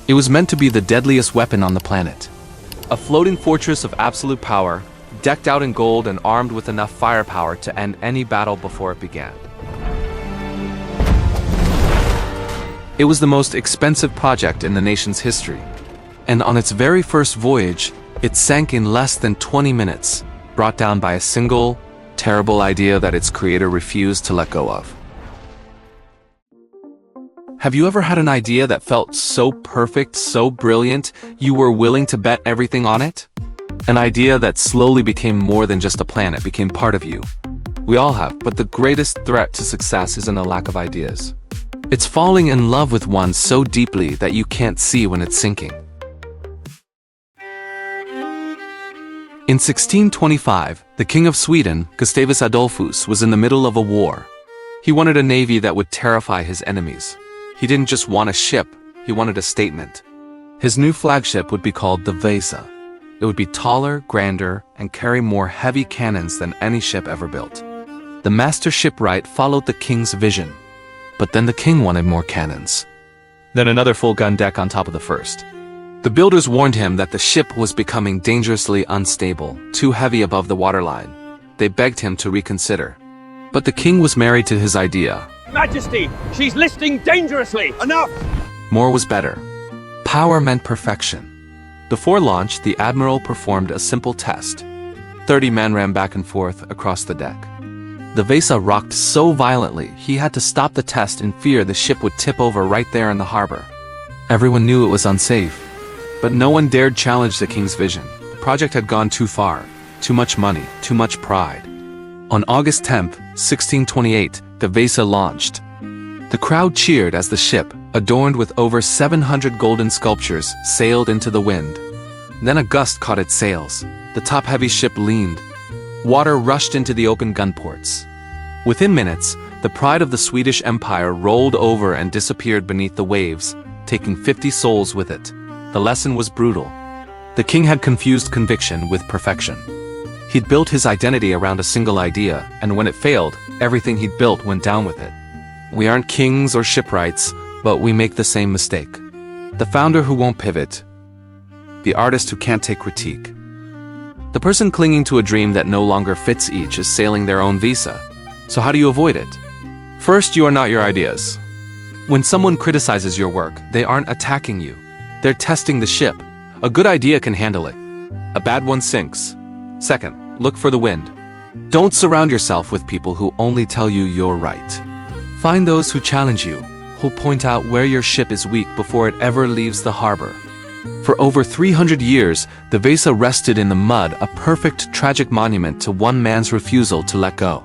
It was meant to be the deadliest weapon on the planet. A floating fortress of absolute power, decked out in gold and armed with enough firepower to end any battle before it began. It was the most expensive project in the nation's history, and on its very first voyage, it sank in less than 20 minutes, brought down by a single, terrible idea that its creator refused to let go of. Have you ever had an idea that felt so perfect, so brilliant, you were willing to bet everything on it? An idea that slowly became more than just a plan, it became part of you. We all have, but the greatest threat to success isn't a lack of ideas. It's falling in love with one so deeply that you can't see when it's sinking. In 1625, the King of Sweden, Gustavus Adolphus, was in the middle of a war. He wanted a navy that would terrify his enemies. He didn't just want a ship, he wanted a statement. His new flagship would be called the Vasa. It would be taller, grander, and carry more heavy cannons than any ship ever built. The master shipwright followed the king's vision, but then the king wanted more cannons. Then another full gun deck on top of the first. The builders warned him that the ship was becoming dangerously unstable, too heavy above the waterline. They begged him to reconsider. But the king was married to his idea. Majesty, she's listing dangerously! Enough! More was better. Power meant perfection. Before launch, the admiral performed a simple test. 30 men ran back and forth across the deck. The Vasa rocked so violently, he had to stop the test in fear the ship would tip over right there in the harbor. Everyone knew it was unsafe, but no one dared challenge the king's vision. The project had gone too far. Too much money, too much pride. On August 10, 1628, the Vasa launched. The crowd cheered as the ship, adorned with over 700 golden sculptures, sailed into the wind. Then a gust caught its sails. The top-heavy ship leaned. Water rushed into the open gun ports. Within minutes, the pride of the Swedish Empire rolled over and disappeared beneath the waves, taking 50 souls with it. The lesson was brutal. The king had confused conviction with perfection. He'd built his identity around a single idea, and when it failed, everything he'd built went down with it. We aren't kings or shipwrights, but we make the same mistake. The founder who won't pivot. The artist who can't take critique. The person clinging to a dream that no longer fits each is sailing their own Vasa. So how do you avoid it? First, you are not your ideas. When someone criticizes your work, they aren't attacking you. They're testing the ship. A good idea can handle it. A bad one sinks. Second, look for the wind. Don't surround yourself with people who only tell you you're right. Find those who challenge you, who'll point out where your ship is weak before it ever leaves the harbor. For over 300 years, the Vasa rested in the mud, a perfect tragic monument to one man's refusal to let go.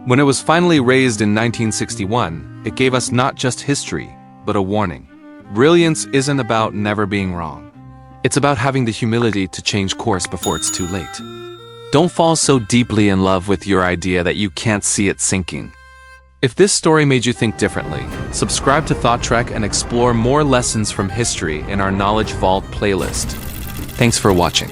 When it was finally raised in 1961, it gave us not just history, but a warning. Brilliance isn't about never being wrong. It's about having the humility to change course before it's too late. Don't fall so deeply in love with your idea that you can't see it sinking. If this story made you think differently, subscribe to Thought Trek and explore more lessons from history in our Knowledge Vault playlist. Thanks for watching.